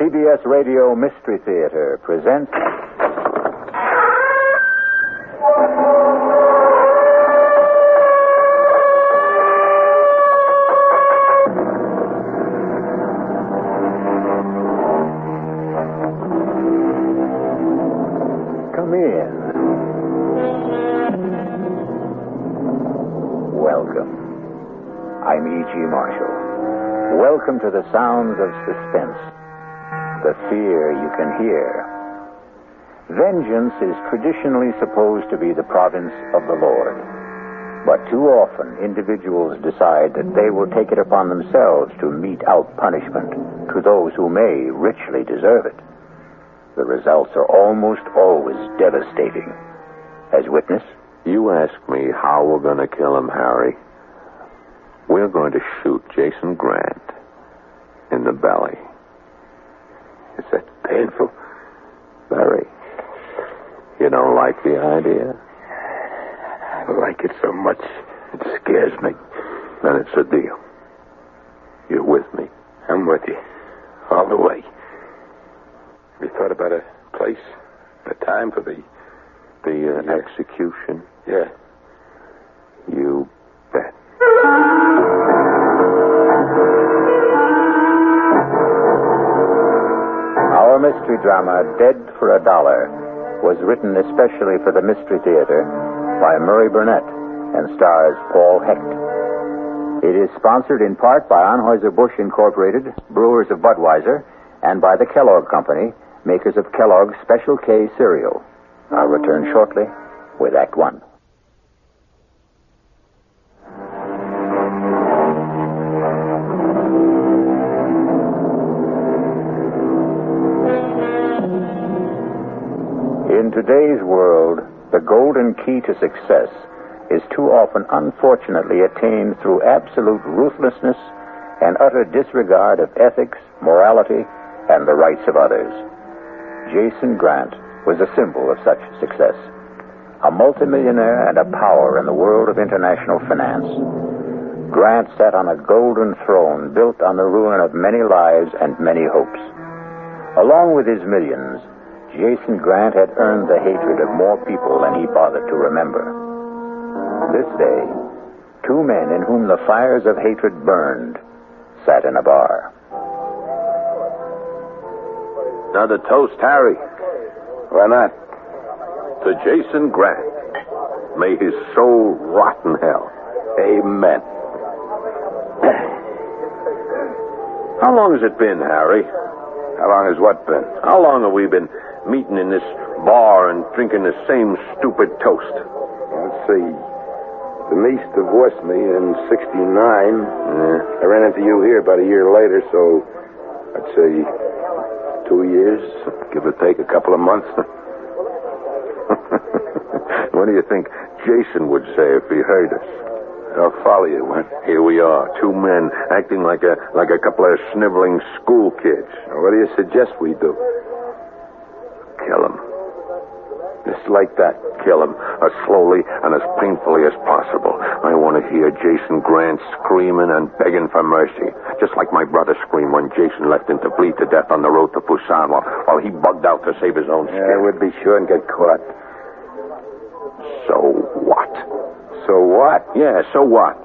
CBS Radio Mystery Theater presents... Come in. Welcome. I'm E.G. Marshall. Welcome to the sounds of suspense. The fear you can hear. Vengeance is traditionally supposed to be the province of the Lord. But too often, individuals decide that they will take it upon themselves to mete out punishment to those who may richly deserve it. The results are almost always devastating. As witness... You ask me how we're going to kill him, Harry. We're going to shoot Jason Grant in the belly. Is that painful? Very. You don't like the idea? I like it so much, it scares me. Then it's a deal. You're with me. I'm with you. All the way. Have you thought about a place, a time for the execution? Yeah. You bet. Our mystery drama, Dead for a Dollar, was written especially for the Mystery Theater by Murray Burnett and stars Paul Hecht. It is sponsored in part by Anheuser-Busch Incorporated, brewers of Budweiser, and by the Kellogg Company, makers of Kellogg's Special K cereal. I'll return shortly with Act One. In today's world, the golden key to success is too often unfortunately attained through absolute ruthlessness and utter disregard of ethics, morality, and the rights of others. Jason Grant was a symbol of such success. A multimillionaire and a power in the world of international finance. Grant sat on a golden throne built on the ruin of many lives and many hopes. Along with his millions, Jason Grant had earned the hatred of more people than he bothered to remember. This day, two men in whom the fires of hatred burned sat in a bar. Another toast, Harry. Why not? To Jason Grant. May his soul rot in hell. Amen. How long has it been, Harry? How long has what been? How long have we been meeting in this bar and drinking the same stupid toast? Let's see. Denise divorced me in 69. I ran into you here about a year later, so I'd say 2 years, give or take a couple of months. What do you think Jason would say if he heard us? I'll follow you, what? Here we are, two men acting like a couple of sniveling school kids. Now, what do you suggest we do? Kill him. Just like that. Kill him as slowly and as painfully as possible. I want to hear Jason Grant screaming and begging for mercy. Just like my brother screamed when Jason left him to bleed to death on the road to Busan while he bugged out to save his own skin. Yeah, we'd be sure and get caught. So what? So what? Yeah, so what?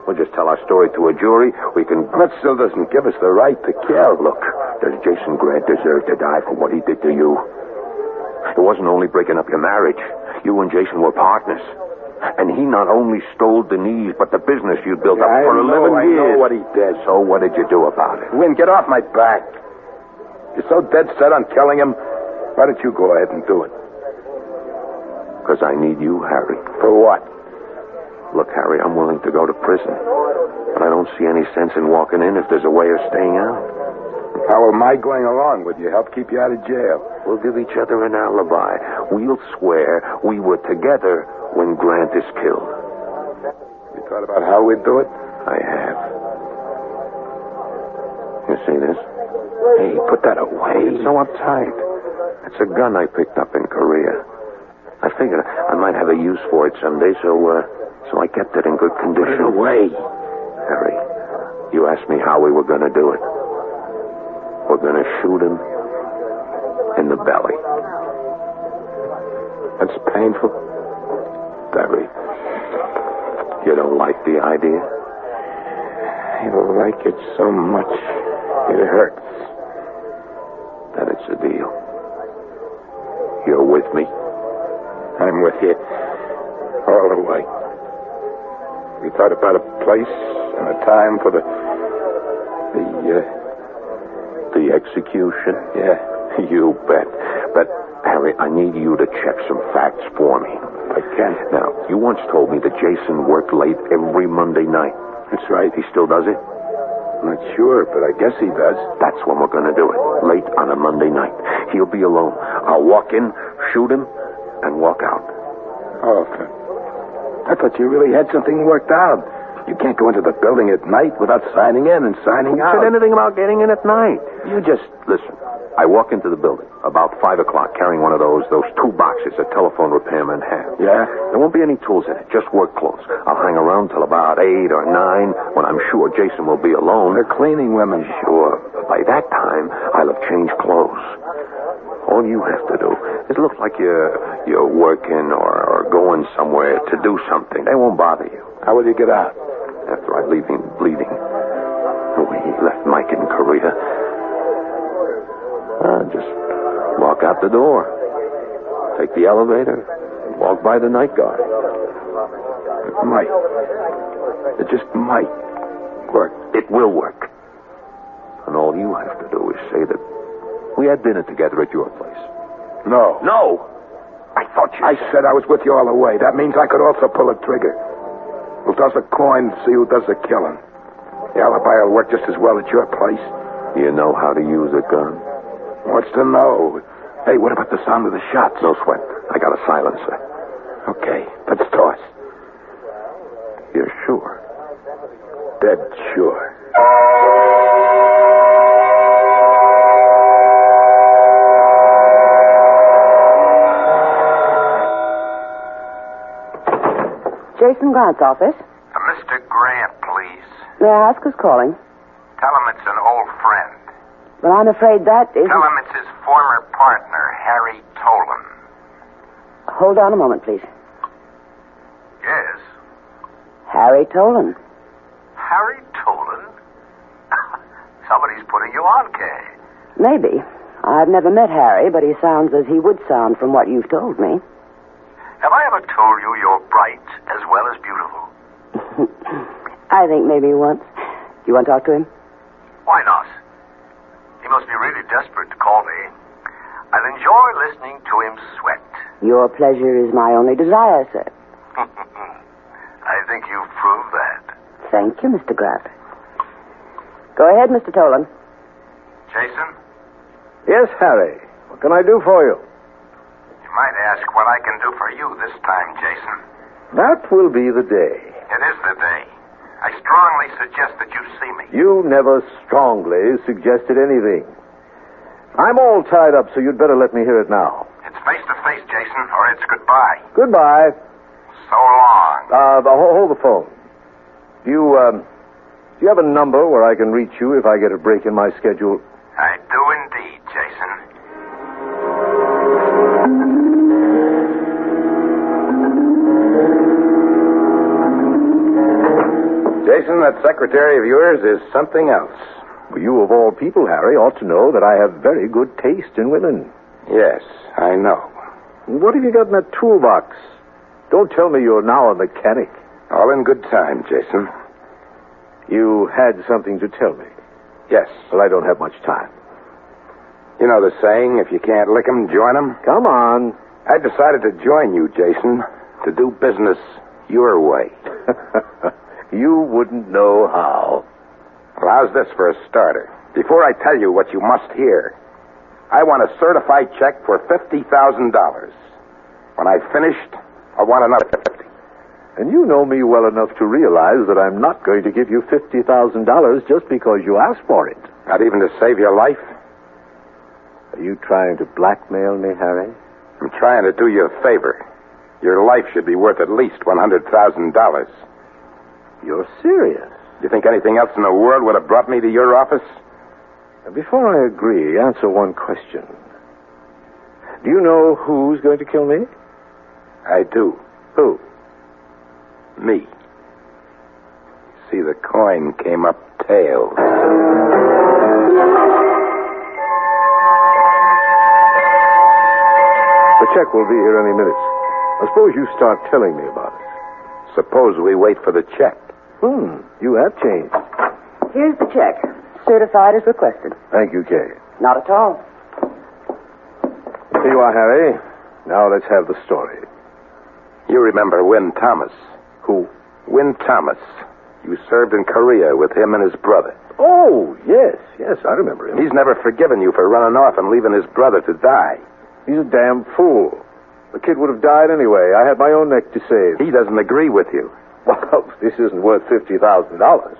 We'll just tell our story to a jury. We can... That still doesn't give us the right to kill. Look, does Jason Grant deserve to die for what he did to you? It wasn't only breaking up your marriage. You and Jason were partners. And he not only stole Denise, but the business you built up for 11 years. I know what he did. So what did you do about it? Win, get off my back. You're so dead set on killing him. Why don't you go ahead and do it? Because I need you, Harry. For what? Look, Harry, I'm willing to go to prison. But I don't see any sense in walking in if there's a way of staying out. How am I going along? Would you help keep you out of jail? We'll give each other an alibi. We'll swear we were together when Grant is killed. You thought about how we'd do it? I have. You see this? Hey, put that away. It's so uptight. It's a gun I picked up in Korea. I figured I might have a use for it someday, so I kept it in good condition. Put it away. Harry, you asked me how we were going to do it. We're going to shoot him in the belly. That's painful. Very. You don't like the idea? I like it so much. It hurts. Then it's a deal. You're with me? I'm with you. All the way. We thought about a place and a time for the execution? Yeah. You bet. But, Harry, I need you to check some facts for me. I can. Now, you once told me that Jason worked late every Monday night. That's right. He still does it? I'm not sure, but I guess he does. That's when we're going to do it. Late on a Monday night. He'll be alone. I'll walk in, shoot him, and walk out. Oh, I thought you really had something worked out. You can't go into the building at night without signing in and signing out. Who said anything about getting in at night? You just listen. I walk into the building about 5 o'clock carrying one of those 2 boxes a telephone repairman has. Yeah? There won't be any tools in it, just work clothes. I'll hang around till about 8 or 9 when I'm sure Jason will be alone. They're cleaning women. Sure. But by that time, I'll have changed clothes. All you have to do is look like you're working or going somewhere to do something. They won't bother you. How will you get out? After I leave him bleeding. We left Mike in Korea. Just walk out the door. Take the elevator. And walk by the night guard. It might. It just might work. It will work. And all you have to do is say that we had dinner together at your place. No. No! I thought you said I was with you all the way. That means I could also pull a trigger. We'll toss a coin and see who does the killing. The alibi will work just as well at your place. You know how to use a gun? What's to know? Hey, what about the sound of the shots? No sweat. I got a silencer. Okay, let's toss. You're sure? Dead sure. Jason Grant's office. Mr. Grant, please. May I ask who's calling? Tell him it's an old friend. Well, I'm afraid that isn't... Tell him it's his former partner, Harry Tolan. Hold on a moment, please. Yes. Harry Tolan. Harry Tolan? Somebody's putting you on, Kay. Maybe. I've never met Harry, but he sounds as he would sound from what you've told me. Have I ever told you you're bright as well as beautiful? I think maybe once. Do you want to talk to him? Why not? He must be really desperate to call me. I'll enjoy listening to him sweat. Your pleasure is my only desire, sir. I think you've proved that. Thank you, Mr. Grant. Go ahead, Mr. Tolan. Jason? Yes, Harry. What can I do for you? You might ask what I can do for you this time, Jason. That will be the day. It is the day. I strongly suggest that you see me. You never strongly suggested anything. I'm all tied up, so you'd better let me hear it now. It's face-to-face, Jason, or it's goodbye. Goodbye. So long. Hold the phone. Do you have a number where I can reach you if I get a break in my schedule? I do indeed, Jason. Jason, that secretary of yours is something else. Well, you, of all people, Harry, ought to know that I have very good taste in women. Yes, I know. What have you got in that toolbox? Don't tell me you're now a mechanic. All in good time, Jason. You had something to tell me. Yes. Well, I don't have much time. You know the saying, if you can't lick 'em, join 'em? Come on. I decided to join you, Jason, to do business your way. You wouldn't know how. Well, how's this for a starter? Before I tell you what you must hear, I want a certified check for $50,000. When I've finished, I want another 50. And you know me well enough to realize that I'm not going to give you $50,000 just because you asked for it. Not even to save your life? Are you trying to blackmail me, Harry? I'm trying to do you a favor. Your life should be worth at least $100,000. You're serious? You think anything else in the world would have brought me to your office? Before I agree, answer one question. Do you know who's going to kill me? I do. Who? Me. See, the coin came up tails. The check will be here any minute. I suppose you start telling me about it. Suppose we wait for the check. You have changed. Here's the check. Certified as requested. Thank you, Kay. Not at all. Here you are, Harry. Now let's have the story. You remember Win Thomas? Who? Win Thomas. You served in Korea with him and his brother. Oh, yes, I remember him. He's never forgiven you for running off and leaving his brother to die. He's a damn fool. The kid would have died anyway. I had my own neck to save. He doesn't agree with you. Well, this isn't worth $50,000.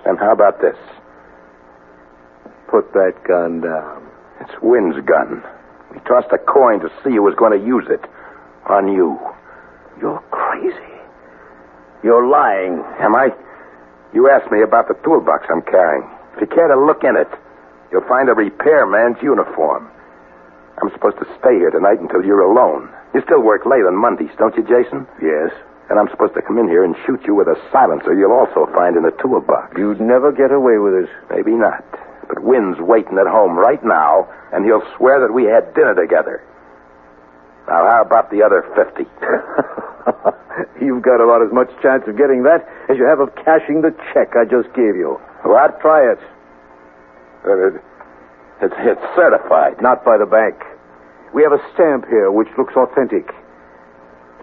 And how about this? Put that gun down. It's Win's gun. We tossed a coin to see who was going to use it. On you. You're crazy. You're lying. Am I? You asked me about the toolbox I'm carrying. If you care to look in it, you'll find a repairman's uniform. I'm supposed to stay here tonight until you're alone. You still work late on Mondays, don't you, Jason? Yes. And I'm supposed to come in here and shoot you with a silencer you'll also find in the toolbox. You'd never get away with it. Maybe not. But Win's waiting at home right now, and he'll swear that we had dinner together. Now, how about the other 50? You've got about as much chance of getting that as you have of cashing the check I just gave you. What? Try it. It's certified. Not by the bank. We have a stamp here which looks authentic.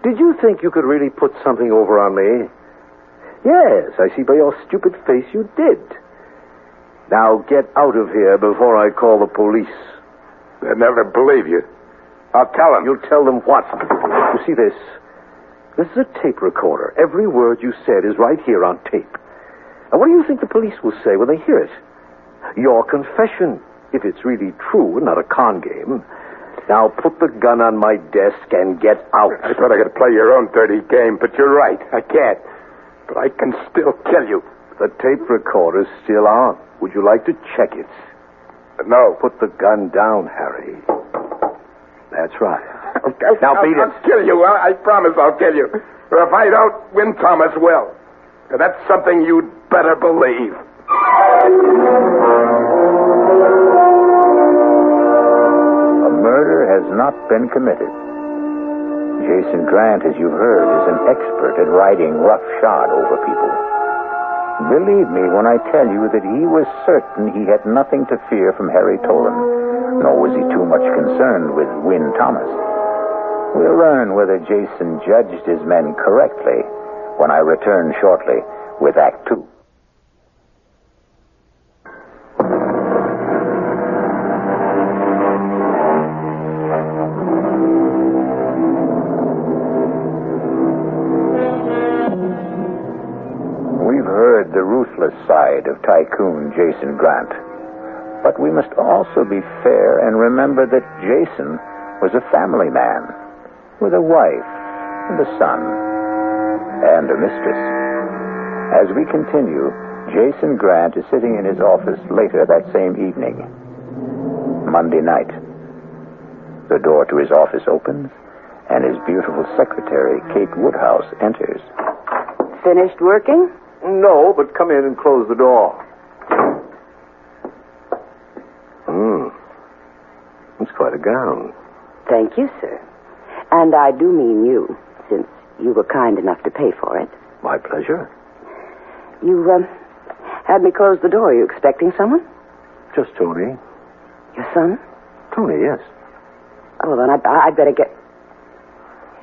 Did you think you could really put something over on me? Yes, I see by your stupid face you did. Now get out of here before I call the police. They'll never believe you. I'll tell them. You'll tell them what? You see this? This is a tape recorder. Every word you said is right here on tape. And what do you think the police will say when they hear it? Your confession, if it's really true and not a con game. Now put the gun on my desk and get out. I thought I could play your own dirty game, but you're right. I can't. But I can still kill you. The tape recorder's still on. Would you like to check it? No. Put the gun down, Harry. That's right. Now beat it. I'll kill you. I promise I'll kill you. Or if I don't, Win Thomas will. And that's something you'd better believe. A murder has not been committed. Jason Grant, as you've heard, is an expert at riding roughshod over people. Believe me when I tell you that he was certain he had nothing to fear from Harry Tolan, nor was he too much concerned with Win Thomas. We'll learn whether Jason judged his men correctly when I return shortly with Act 2. We've heard the ruthless side of Tycoon Jason Grant, but we must also be fair and remember that Jason was a family man with a wife and a son and a mistress. As we continue, Jason Grant is sitting in his office later that same evening. Monday night. The door to his office opens, and his beautiful secretary, Kate Woodhouse, enters. Finished working? No, but come in and close the door. It's quite a gown. Thank you, sir. And I do mean you, since you were kind enough to pay for it. My pleasure. You, had me close the door. Are you expecting someone? Just Tony. Your son? Tony, yes. Oh, then I'd better get...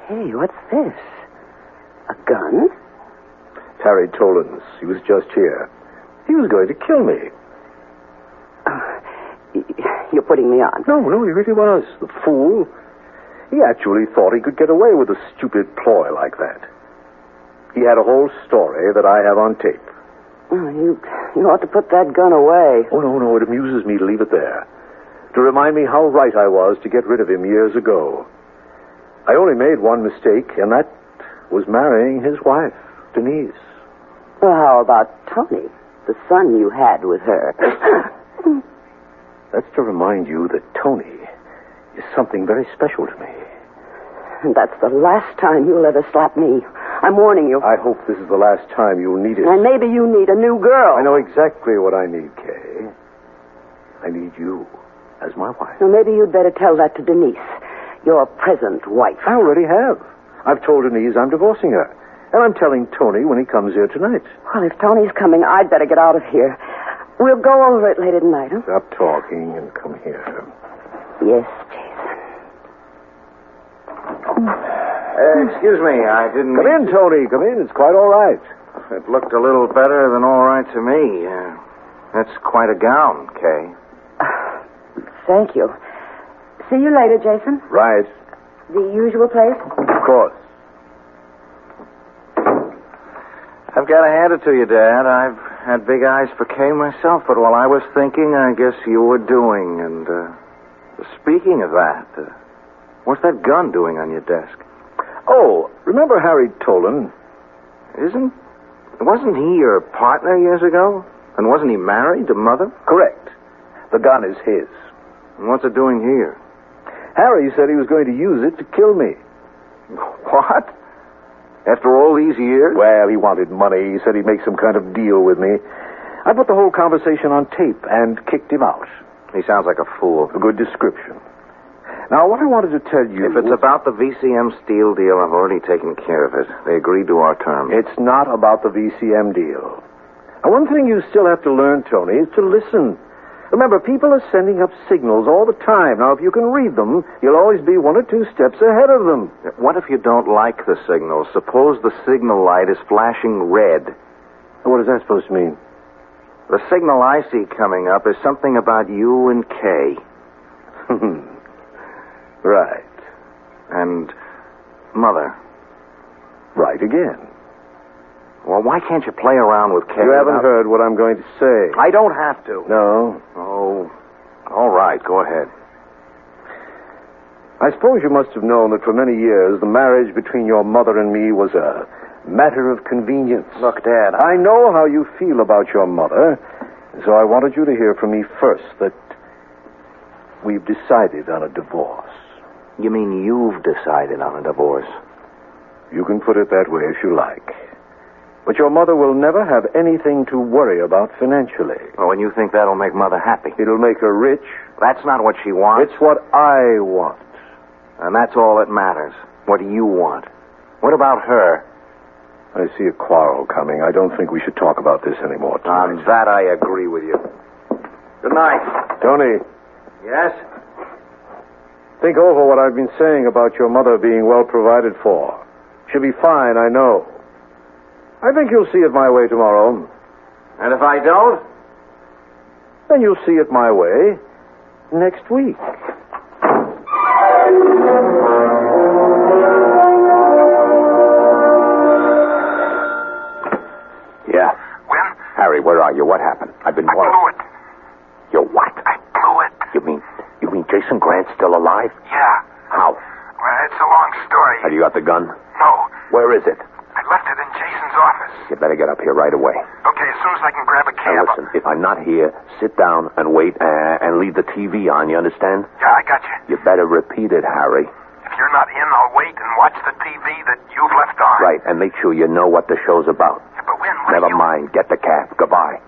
Hey, what's this? A gun? Harry Tolan's. He was just here. He was going to kill me. You're putting me on. No, he really was. The fool. He actually thought he could get away with a stupid ploy like that. He had a whole story that I have on tape. Oh, you ought to put that gun away. Oh, no, it amuses me to leave it there. To remind me how right I was to get rid of him years ago. I only made one mistake, and that was marrying his wife, Denise. Well, how about Tony, the son you had with her? That's to remind you that Tony is something very special to me. And that's the last time you'll ever slap me. I'm warning you. I hope this is the last time you'll need it. And maybe you need a new girl. I know exactly what I need, Kay. I need you as my wife. Well, maybe you'd better tell that to Denise, your present wife. I already have. I've told Denise I'm divorcing her. And I'm telling Tony when he comes here tonight. Well, if Tony's coming, I'd better get out of here. We'll go over it later tonight, huh? Stop talking and come here. Yes, Jason. Excuse me, I didn't... Come in, Tony. Come in. It's quite all right. It looked a little better than all right to me. That's quite a gown, Kay. Thank you. See you later, Jason. Right. The usual place? Of course. I've got to hand it to you, Dad. I've had big eyes for Kay myself, but while I was thinking, I guess you were doing. And speaking of that, what's that gun doing on your desk? Oh, remember Harry Tolan? Wasn't he your partner years ago? And wasn't he married to Mother? Correct. The gun is his. And what's it doing here? Harry said he was going to use it to kill me. What? After all these years? Well, he wanted money. He said he'd make some kind of deal with me. I put the whole conversation on tape and kicked him out. He sounds like a fool. A good description. Now, what I wanted to tell you... If it's about the VCM steel deal, I've already taken care of it. They agreed to our terms. It's not about the VCM deal. Now, one thing you still have to learn, Tony, is to listen. Remember, people are sending up signals all the time. Now, if you can read them, you'll always be 1 or 2 steps ahead of them. What if you don't like the signal? Suppose the signal light is flashing red. What is that supposed to mean? The signal I see coming up is something about you and Kay. Right. And Mother. Right again. Well, why can't you play around with Kay? You haven't heard what I'm going to say. I don't have to. No. Oh, all right. Go ahead. I suppose you must have known that for many years the marriage between your mother and me was a matter of convenience. Look, Dad, I know how you feel about your mother, so I wanted you to hear from me first that we've decided on a divorce. You mean you've decided on a divorce? You can put it that way if you like. But your mother will never have anything to worry about financially. Oh, and you think that'll make Mother happy? It'll make her rich. That's not what she wants. It's what I want. And that's all that matters. What do you want? What about her? I see a quarrel coming. I don't think we should talk about this anymore tonight. On that, I agree with you. Good night. Tony. Yes? Think over what I've been saying about your mother being well provided for. She'll be fine, I know. I think you'll see it my way tomorrow. And if I don't? Then you'll see it my way next week. Yeah. When? Harry, where are you? What happened? I've been... I blew it. You what? I blew it. You mean Jason Grant's still alive? Yeah. How? Well, it's a long story. Have you got the gun? No. Where is it? I left it in Jason's office. You better get up here right away. Okay, as soon as I can grab a Now cab. listen, if I'm not here, sit down and wait and leave the TV on, you understand? Yeah, I got you. You better repeat it, Harry. If you're not in, I'll wait and watch the TV that you've left on. Right, and make sure you know what the show's about. Yeah, but when? What Never do you... mind. Get the cab. Goodbye.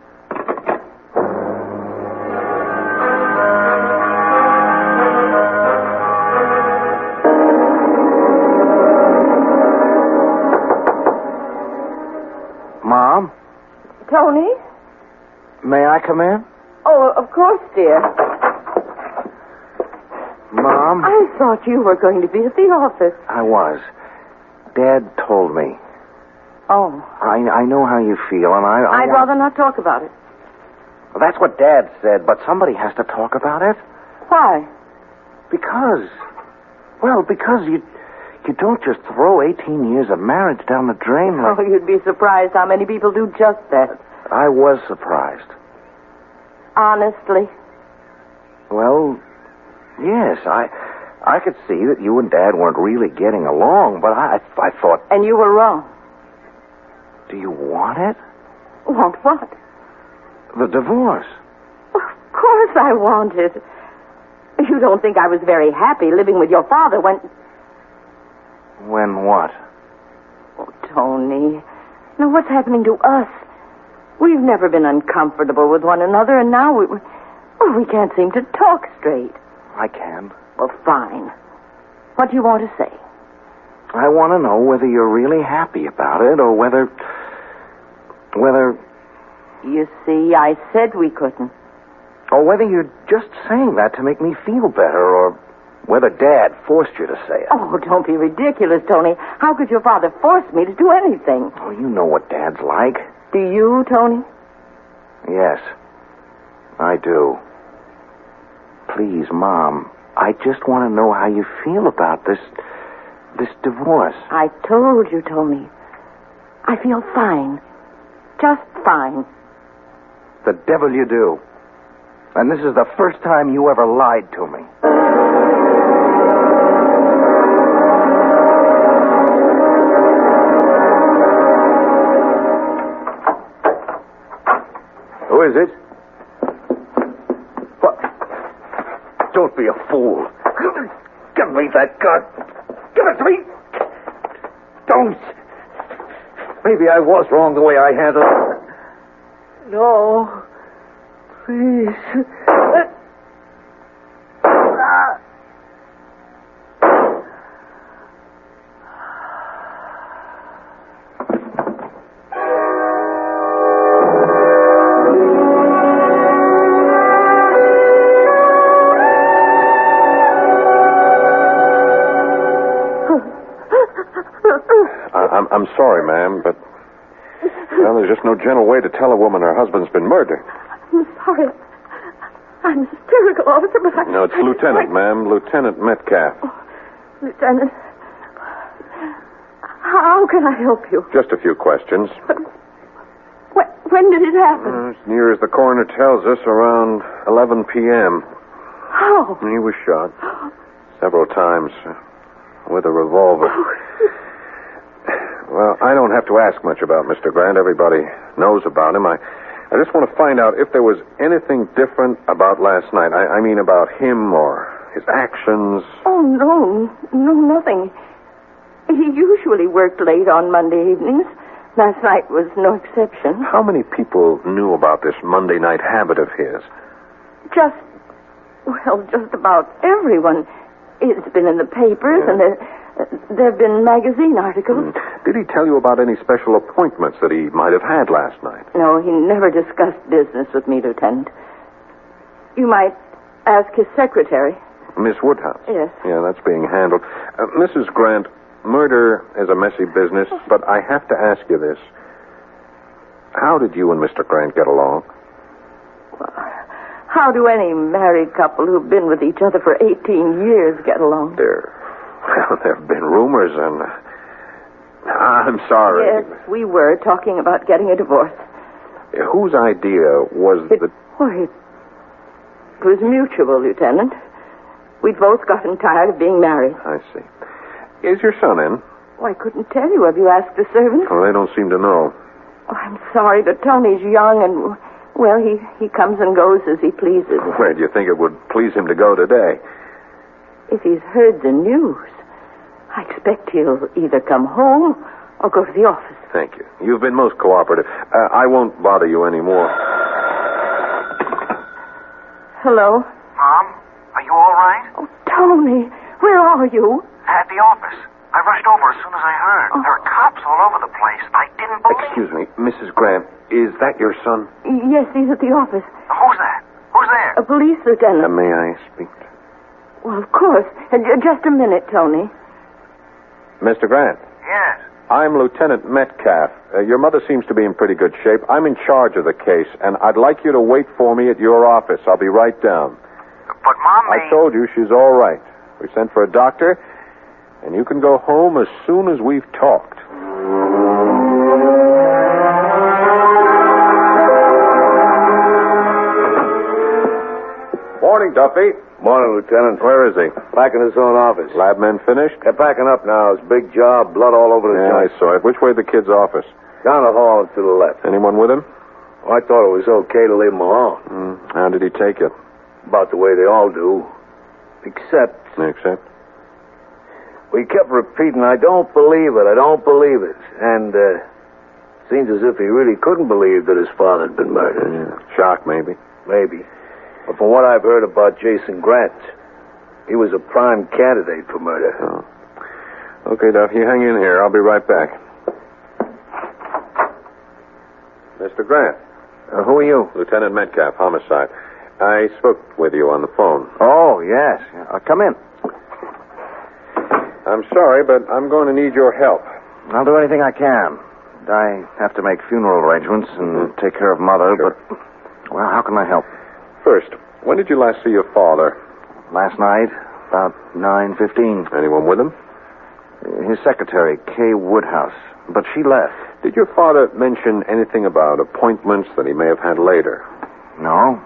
Mom? Tony? May I come in? Oh, of course, dear. Mom? I thought you were going to be at the office. I was. Dad told me. Oh. I know how you feel, and I'd rather not talk about it. Well, that's what Dad said, but somebody has to talk about it. Why? Because you don't just throw 18 years of marriage down the drain like... Oh, you'd be surprised how many people do just that. I was surprised. Honestly. Well, yes, I could see that you and Dad weren't really getting along, but I thought... And you were wrong. Do you want it? Want what? The divorce. course I want it. You don't think I was very happy living with your father when... When what? Oh, Tony. Now, what's happening to us? We've never been uncomfortable with one another, and now we can't seem to talk straight. I can. Well, fine. What do you want to say? I want to know whether you're really happy about it or whether... You see, I said we couldn't. Or whether you're just saying that to make me feel better, or whether Dad forced you to say it. Oh, don't be ridiculous, Tony. How could your father force me to do anything? Oh, you know what Dad's like. Do you, Tony? Yes, I do. Please, Mom, I just want to know how you feel about this divorce. I told you, Tony. I feel fine. Just fine. The devil you do. And this is the first time you ever lied to me. Who is it? What? Don't be a fool. Give me that gun. Give it to me. Don't. Maybe I was wrong the way I handled it. No. Please. I'm sorry, ma'am, but well, there's just no gentle way to tell a woman her husband's been murdered. I'm sorry. I'm hysterical, officer, but I... No, it's Lieutenant, ma'am. Lieutenant Metcalf. Oh, Lieutenant, how can I help you? Just a few questions. But when did it happen? As near as the coroner tells us, around 11 p.m. How? He was shot several times with a revolver. Well, I don't have to ask much about Mr. Grant. Everybody knows about him. I just want to find out if there was anything different about last night. I mean about him or his actions. Oh, no, nothing. He usually worked late on Monday evenings. Last night was no exception. How many people knew about this Monday night habit of his? Just about everyone. It's been in the papers, and there have been magazine articles. Did he tell you about any special appointments that he might have had last night? No, he never discussed business with me, Lieutenant. You might ask his secretary. Miss Woodhouse? Yes. Yeah, that's being handled. Mrs. Grant, murder is a messy business, but I have to ask you this. How did you and Mr. Grant get along? Well, how do any married couple who've been with each other for 18 years get along? There have been rumors, and I'm sorry. Yes, we were talking about getting a divorce. Whose idea was it was mutual, Lieutenant. We'd both gotten tired of being married. I see. Is your son in? Oh, I couldn't tell you. Have you asked the servants? Oh, they don't seem to know. Oh, I'm sorry, but Tony's young and, well, he comes and goes as he pleases. Where do you think it would please him to go today? If he's heard the news, I expect he'll either come home or go to the office. Thank you. You've been most cooperative. I won't bother you anymore. Hello? Mom, are you all right? Oh, Tony, where are you? At the office. I rushed over as soon as I heard. Oh. There are cops all over the place. I didn't believe... Excuse me, Mrs. Grant, is that your son? Yes, he's at the office. Who's that? Who's there? A police lieutenant. May I speak to... Well, of course. Just a minute, Tony. Mr. Grant. Yes. I'm Lieutenant Metcalf. Your mother seems to be in pretty good shape. I'm in charge of the case, and I'd like you to wait for me at your office. I'll be right down. But Mom I told you she's all right. We sent for a doctor, and you can go home as soon as we've talked. Morning, Duffy. Morning, Lieutenant. Where is he? Back in his own office. Lab men finished? They're packing up now. It's a big job, blood all over the Yeah, I joint. saw it. Which way the kid's office? Down the hall and to the left. Anyone with him? I thought it was okay to leave him alone. How did he take it? About the way they all do. Except we kept repeating, I don't believe it, I don't believe it. And seems as if he really couldn't believe that his father had been murdered. Yeah. Shock, maybe. Maybe. But from what I've heard about Jason Grant, he was a prime candidate for murder. Oh. Okay, Duff, you hang in here. I'll be right back. Mr. Grant. Who are you? Lieutenant Metcalf, homicide. I spoke with you on the phone. Oh, yes. Come in. I'm sorry, but I'm going to need your help. I'll do anything I can. I have to make funeral arrangements and take care of Mother, Sure. but... Well, how can I help? First, when did you last see your father? Last night, about 9:15. Anyone with him? His secretary, Kay Woodhouse. But she left. Did your father mention anything about appointments that he may have had later? No.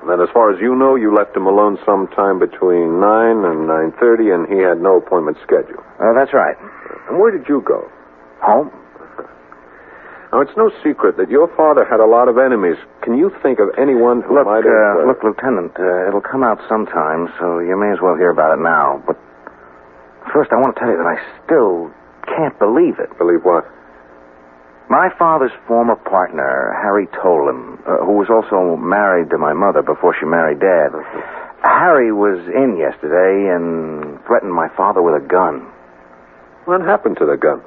Then as far as you know, you left him alone sometime between 9 and 9:30, and he had no appointment scheduled. That's right. And where did you go? Home? Now, it's no secret that your father had a lot of enemies. Can you think of anyone who might have... Look, Lieutenant, it'll come out sometime, so you may as well hear about it now. But first, I want to tell you that I still can't believe it. Believe what? My father's former partner, Harry Tolan, who was also married to my mother before she married Dad. Harry was in yesterday and threatened my father with a gun. What happened to the gun?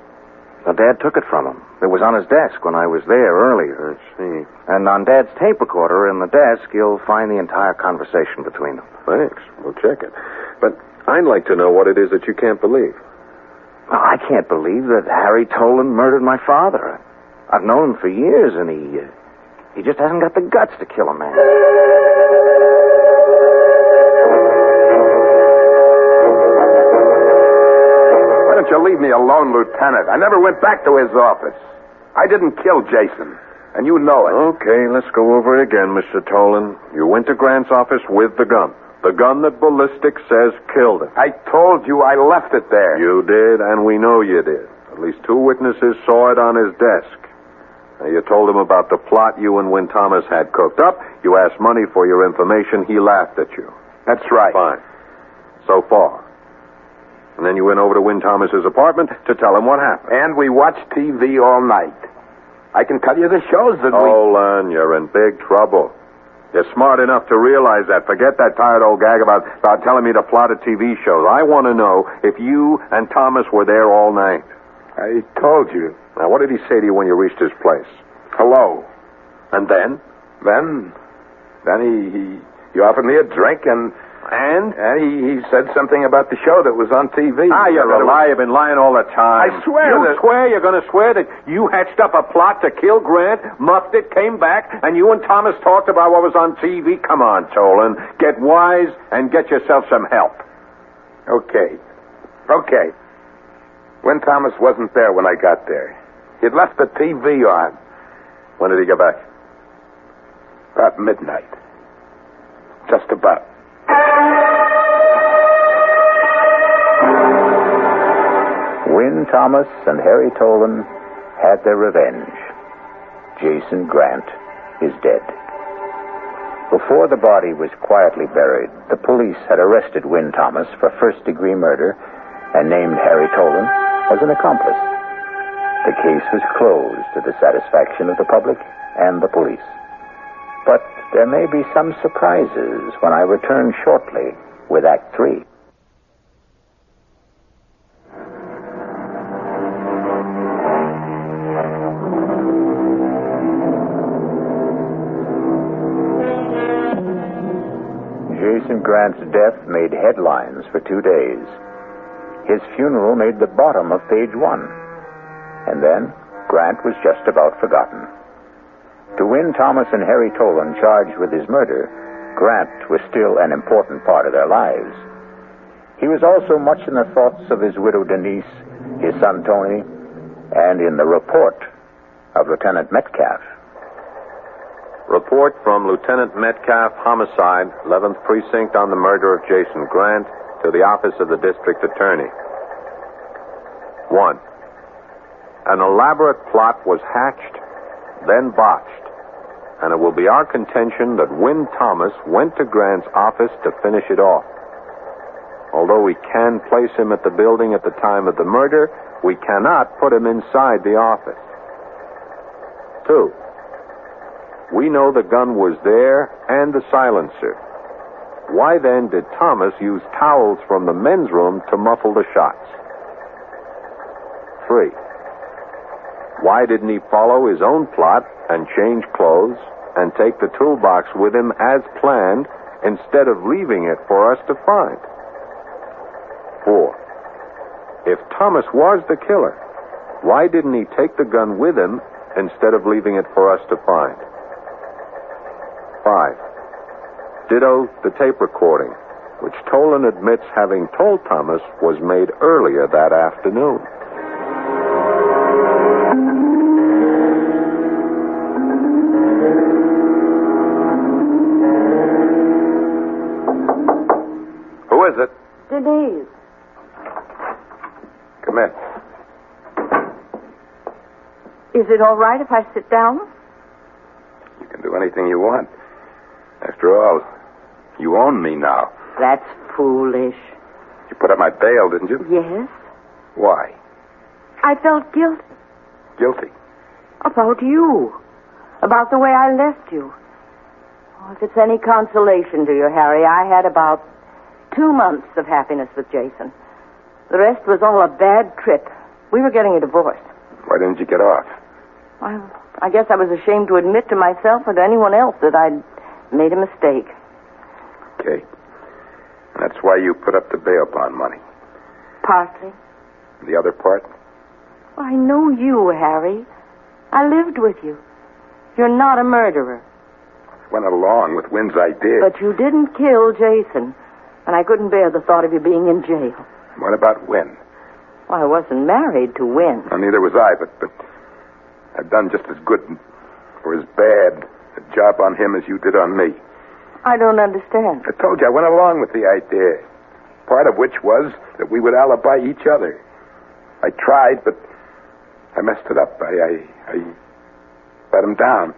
Now, Dad took it from him. It was on his desk when I was there earlier. I see. And on Dad's tape recorder in the desk, you'll find the entire conversation between them. Thanks. We'll check it. But I'd like to know what it is that you can't believe. Well, I can't believe that Harry Tolan murdered my father. I've known him for years, and he just hasn't got the guts to kill a man. Why don't you leave me alone, Lieutenant? I never went back to his office. I didn't kill Jason, and you know it. Okay, let's go over it again, Mr. Tolan. You went to Grant's office with the gun. The gun that ballistics says killed him. I told you I left it there. You did, and we know you did. At least 2 witnesses saw it on his desk. Now, you told him about the plot you and Win Thomas had cooked up. You asked money for your information. He laughed at you. That's right. Fine. So far. And then you went over to Win Thomas's apartment to tell him what happened. And we watched TV all night. I can tell you the shows that Tolan, you're in big trouble. You're smart enough to realize that. Forget that tired old gag about telling me to plot a TV show. I want to know if you and Thomas were there all night. I told you. Now, what did he say to you when you reached his place? Hello. And then? Then he offered me a drink and he said something about the show that was on TV. You're a liar. You've been lying all the time. I swear You're going to swear that you hatched up a plot to kill Grant, muffed it, came back, and you and Thomas talked about what was on TV? Come on, Tolan. Get wise and get yourself some help. Okay. When Thomas wasn't there when I got there. He'd left the TV on. When did he get back? About midnight. Just about. Win Thomas and Harry Tolan had their revenge. Jason Grant is dead. Before the body was quietly buried, the police had arrested Win Thomas for first-degree murder and named Harry Tolan as an accomplice. The case was closed to the satisfaction of the public and the police. But there may be some surprises when I return shortly with Act 3. Jason Grant's death made headlines for 2 days. His funeral made the bottom of page 1. And then, Grant was just about forgotten. To Win Thomas and Harry Tolan charged with his murder, Grant was still an important part of their lives. He was also much in the thoughts of his widow Denise, his son Tony, and in the report of Lieutenant Metcalf. Report from Lieutenant Metcalf, homicide, 11th Precinct on the murder of Jason Grant, to the office of the district attorney. 1. An elaborate plot was hatched, then botched, and it will be our contention that Win Thomas went to Grant's office to finish it off. Although we can place him at the building at the time of the murder, we cannot put him inside the office. 2, we know the gun was there and the silencer. Why then did Thomas use towels from the men's room to muffle the shots? 3, why didn't he follow his own plot and change clothes and take the toolbox with him as planned instead of leaving it for us to find? 4, if Thomas was the killer, why didn't he take the gun with him instead of leaving it for us to find? 5, ditto the tape recording, which Tolan admits having told Thomas was made earlier that afternoon. Who is it? Denise. Come in. Is it all right if I sit down? You can do anything you want. After all, you own me now. That's foolish. You put up my bail, didn't you? Yes. Why? I felt guilty. Guilty. About you. About the way I left you. Oh, if it's any consolation to you, Harry, I had about 2 months of happiness with Jason. The rest was all a bad trip. We were getting a divorce. Why didn't you get off? Well, I guess I was ashamed to admit to myself or to anyone else that I'd made a mistake. Okay. That's why you put up the bail bond money. Partly. The other part? Well, I know you, Harry. I lived with you. You're not a murderer. Went along with Wynn's idea. But you didn't kill Jason, and I couldn't bear the thought of you being in jail. What about Wynn? Well, I wasn't married to Wynn. Well, neither was I, but I've done just as good or as bad a job on him as you did on me. I don't understand. I told you I went along with the idea, part of which was that we would alibi each other. I tried, but I messed it up. I let him down.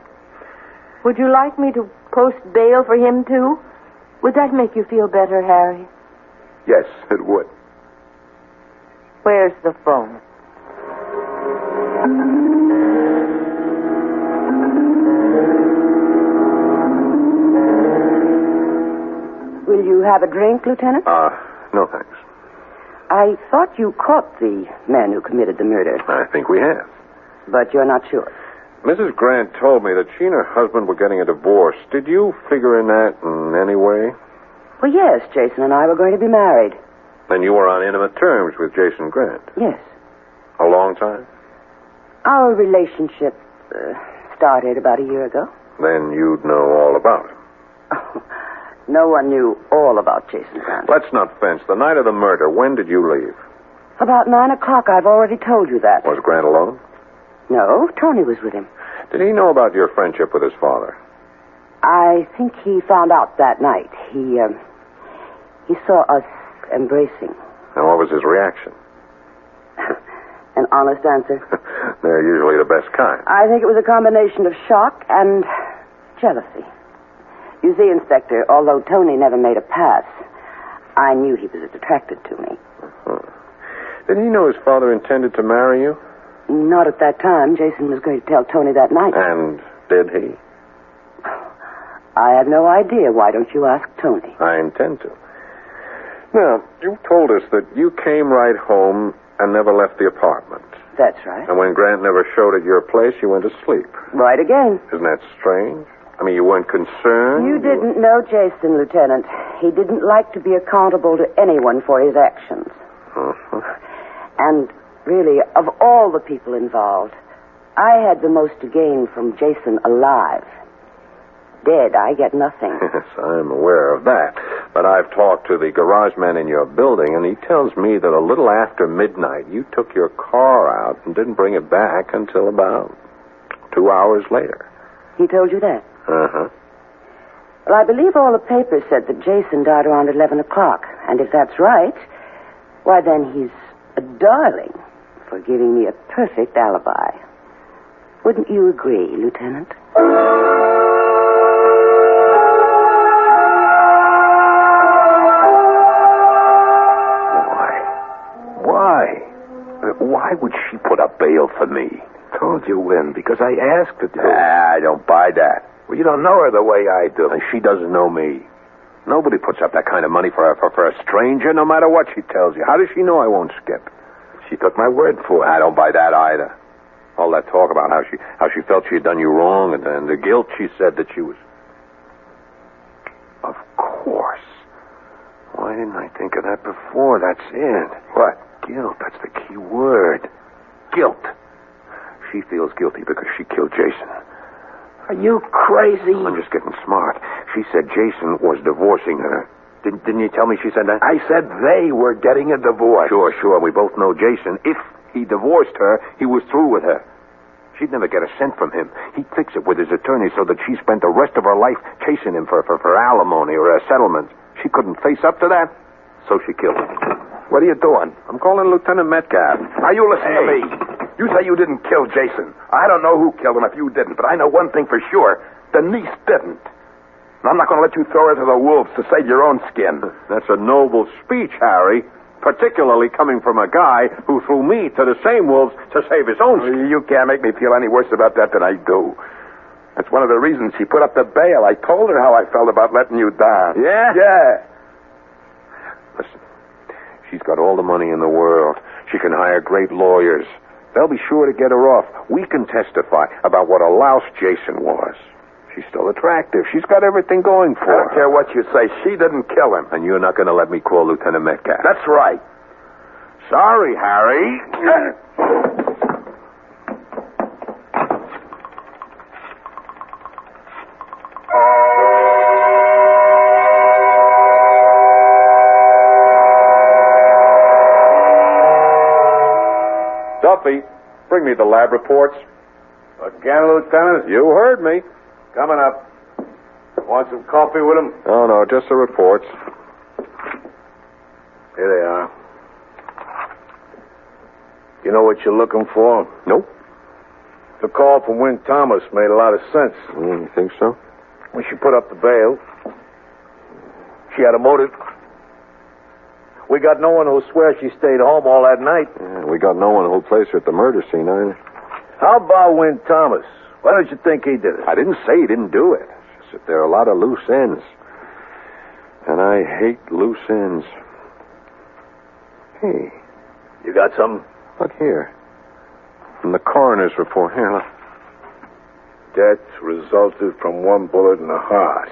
Would you like me to post bail for him, too? Would that make you feel better, Harry? Yes, it would. Where's the phone? Will you have a drink, Lieutenant? No thanks. I thought you caught the man who committed the murder, I think we have. but you're not sure. Mrs. Grant told me that she and her husband were getting a divorce. Did you figure in that in any way? Well, yes, Jason and I were going to be married. Then you were on intimate terms with Jason Grant. Yes. A long time? Our relationship started about a year ago. Then you'd know all about him. No one knew all about Jason Grant. Let's not fence. The night of the murder, when did you leave? About 9 o'clock, I've already told you that. Was Grant alone? No, Tony was with him. Did he know about your friendship with his father? I think he found out that night. He saw us embracing. And what was his reaction? An honest answer. They're usually the best kind. I think it was a combination of shock and jealousy. You see, Inspector, although Tony never made a pass, I knew he was attracted to me. Did he know his father intended to marry you? Not at that time. Jason was going to tell Tony that night. And did he? I have no idea. Why don't you ask Tony? I intend to. Now, you told us that you came right home and never left the apartment. That's right. And when Grant never showed at your place, you went to sleep. Right again. Isn't that strange? I mean, you weren't concerned? You didn't know Jason, Lieutenant. He didn't like to be accountable to anyone for his actions. Uh-huh. And really, of all the people involved, I had the most to gain from Jason alive. Dead, I get nothing. Yes, I'm aware of that. But I've talked to the garage man in your building, and he tells me that a little after midnight, you took your car out and didn't bring it back until about 2 hours later. He told you that? Uh-huh. Well, I believe all the papers said that Jason died around 11 o'clock. And if that's right, why then he's a darling for giving me a perfect alibi. Wouldn't you agree, Lieutenant? Why would she put up bail for me? Told you when, because I asked her to. I don't buy that. Well, you don't know her the way I do. And she doesn't know me. Nobody puts up that kind of money for a stranger, no matter what she tells you. How does she know I won't skip? She took my word for it. I don't buy that either. All that talk about how she felt she had done you wrong and the guilt she said that she was... Of course. Why didn't I think of that before? That's it. What? Guilt. That's the key word. Guilt. She feels guilty because she killed Jason. Are you crazy? I'm just getting smart. She said Jason was divorcing her. Didn't you tell me she said that? I said they were getting a divorce. Sure. We both know Jason. If he divorced her, he was through with her. She'd never get a cent from him. He'd fix it with his attorney so that she spent the rest of her life chasing him for alimony or a settlement. She couldn't face up to that, so she killed him. What are you doing? I'm calling Lieutenant Metcalf. Now, you listen to me. You say you didn't kill Jason. I don't know who killed him if you didn't, but I know one thing for sure. Denise didn't. And I'm not going to let you throw her to the wolves to save your own skin. That's a noble speech, Harry. Particularly coming from a guy who threw me to the same wolves to save his own skin. You can't make me feel any worse about that than I do. That's one of the reasons she put up the bail. I told her how I felt about letting you down. Yeah? Yeah. Listen, she's got all the money in the world. She can hire great lawyers. They'll be sure to get her off. We can testify about what a louse Jason was. She's still attractive. She's got everything going for her. I don't care what you say. She didn't kill him. And you're not going to let me call Lieutenant Metcalf. That's right. Sorry, Harry. Duffy, bring me the lab reports. Again, Lieutenant? You heard me. Coming up. Want some coffee with him? No, just the reports. Here they are. You know what you're looking for? Nope. The call from Wynn Thomas made a lot of sense. You think so? When she put up the bail, she had a motive. We got no one who'll swear she stayed home all that night. Yeah, we got no one who'll place her at the murder scene either. How about Wynn Thomas? Why don't you think he did it? I didn't say he didn't do it. It's just that there are a lot of loose ends. And I hate loose ends. Hey. You got something? Look here. From the coroner's report. Here, look. Death resulted from one bullet in the heart.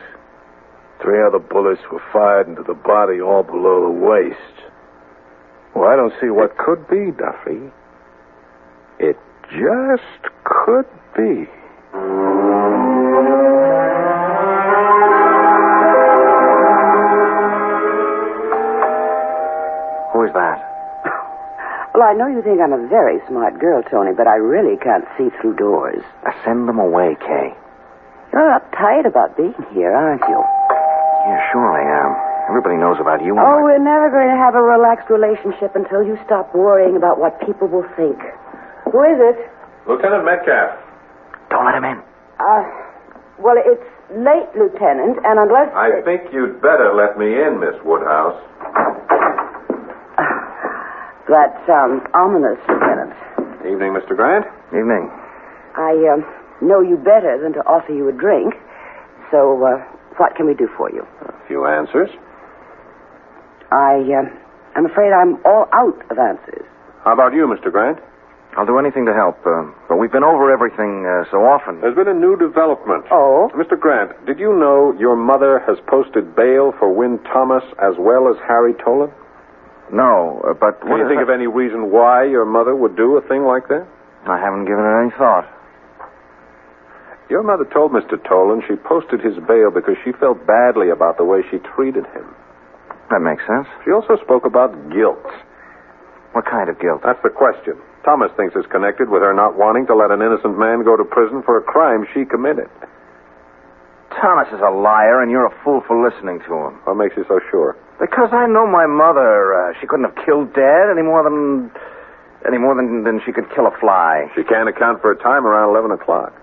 3 other bullets were fired into the body all below the waist. Well, I don't see what could be, Duffy. It just could be. Who is that? Well, I know you think I'm a very smart girl, Tony, but I really can't see through doors. Send them away, Kay. You're uptight about being here, aren't you? Yeah, sure I am. Everybody knows about you. Oh, we're never going to have a relaxed relationship until you stop worrying about what people will think. Who is it? Lieutenant Metcalf. Don't let him in. Well, it's late, Lieutenant, and unless... I think you'd better let me in, Miss Woodhouse. That sounds ominous, Lieutenant. Evening, Mr. Grant. Evening. I know you better than to offer you a drink, so what can we do for you? A few answers. I'm afraid I'm all out of answers. How about you, Mr. Grant? I'll do anything to help, but we've been over everything so often. There's been a new development. Oh? Mr. Grant, did you know your mother has posted bail for Wynn Thomas as well as Harry Tolan? No, but... Can you think of any reason why your mother would do a thing like that? I haven't given it any thought. Your mother told Mr. Tolan she posted his bail because she felt badly about the way she treated him. That makes sense. She also spoke about guilt. What kind of guilt? That's the question. Thomas thinks it's connected with her not wanting to let an innocent man go to prison for a crime she committed. Thomas is a liar, and you're a fool for listening to him. What makes you so sure? Because I know my mother. She couldn't have killed Dad any more than she could kill a fly. She can't account for her time around 11 o'clock.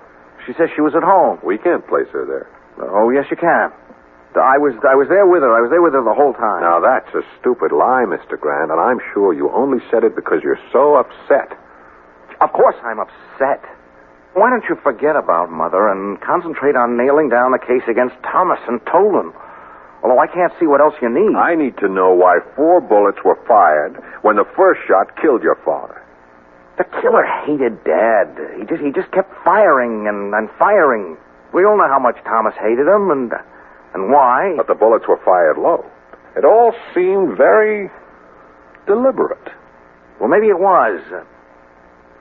She says she was at home. We can't place her there. Oh, yes, you can. I was there with her. I was there with her the whole time. Now, that's a stupid lie, Mr. Grant, and I'm sure you only said it because you're so upset Of course I'm upset. Why don't you forget about Mother and concentrate on nailing down the case against Thomas and Tolan? Although I can't see what else you need. I need to know why 4 bullets were fired when the first shot killed your father. The killer hated Dad. He just kept firing and firing. We all know how much Thomas hated him and why. But the bullets were fired low. It all seemed very deliberate. Well, maybe it was.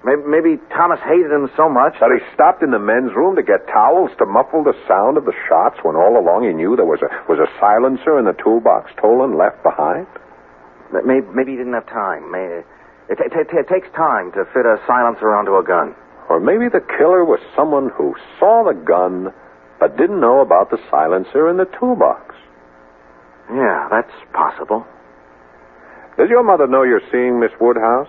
Maybe Thomas hated him so much that he stopped in the men's room to get towels to muffle the sound of the shots when all along he knew there was a silencer in the toolbox Tolan left behind. Maybe he didn't have time. It takes time to fit a silencer onto a gun. Or maybe the killer was someone who saw the gun but didn't know about the silencer in the toolbox. Yeah, that's possible. Does your mother know you're seeing Miss Woodhouse?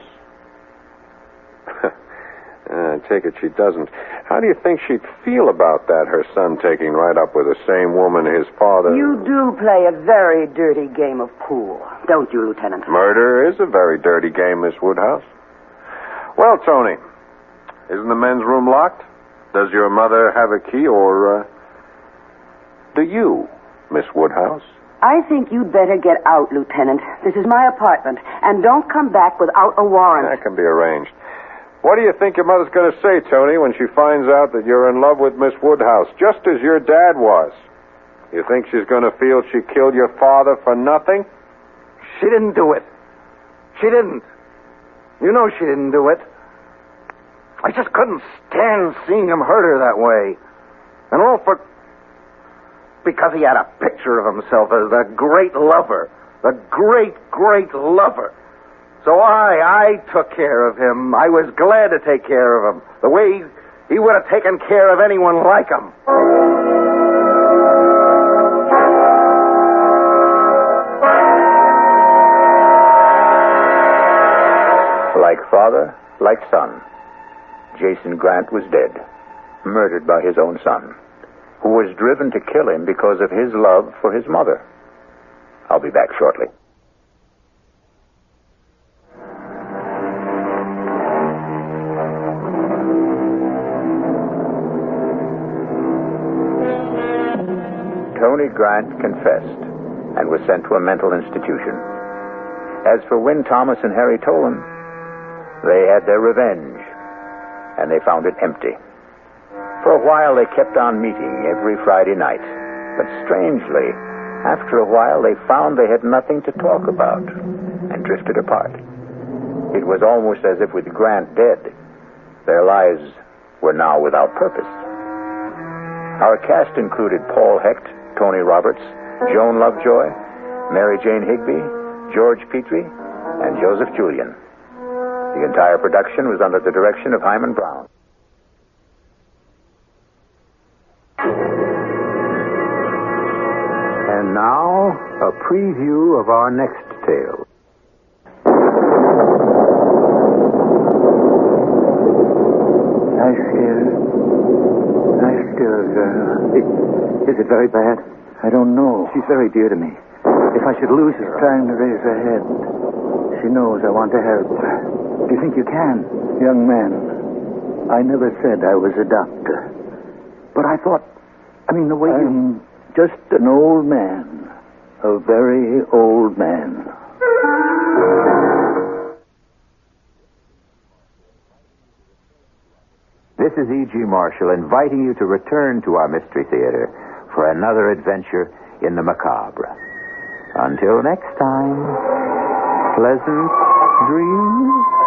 I take it she doesn't. How do you think she'd feel about that, her son taking right up with the same woman his father... You do play a very dirty game of pool, don't you, Lieutenant? Murder is a very dirty game, Miss Woodhouse. Well, Tony, isn't the men's room locked? Does your mother have a key, or do you, Miss Woodhouse? I think you'd better get out, Lieutenant. This is my apartment, and don't come back without a warrant. That can be arranged. What do you think your mother's going to say, Tony, when she finds out that you're in love with Miss Woodhouse, just as your dad was? You think she's going to feel she killed your father for nothing? She didn't do it. She didn't. You know she didn't do it. I just couldn't stand seeing him hurt her that way. And all because he had a picture of himself as the great lover. The great, great lover. So I took care of him. I was glad to take care of him. The way he would have taken care of anyone like him. Like father, like son. Jason Grant was dead, murdered by his own son, who was driven to kill him because of his love for his mother. I'll be back shortly. Tony Grant confessed and was sent to a mental institution. As for Win Thomas and Harry Tolan, they had their revenge, and they found it empty. For a while, they kept on meeting every Friday night. But strangely, after a while, they found they had nothing to talk about and drifted apart. It was almost as if with Grant dead, their lives were now without purpose. Our cast included Paul Hecht, Tony Roberts, Joan Lovejoy, Mary Jane Higby, George Petrie, and Joseph Julian. The entire production was under the direction of Hyman Brown. And now, a preview of our next tale. I feel a girl. Is it very bad? I don't know. She's very dear to me. If I should lose her... She's trying to raise her head. She knows I want to help her. Do you think you can? Young man, I never said I was a doctor. But I thought... the way I'm just an old man. A very old man. This is E.G. Marshall inviting you to return to our Mystery Theater for another adventure in the macabre. Until next time, pleasant dreams.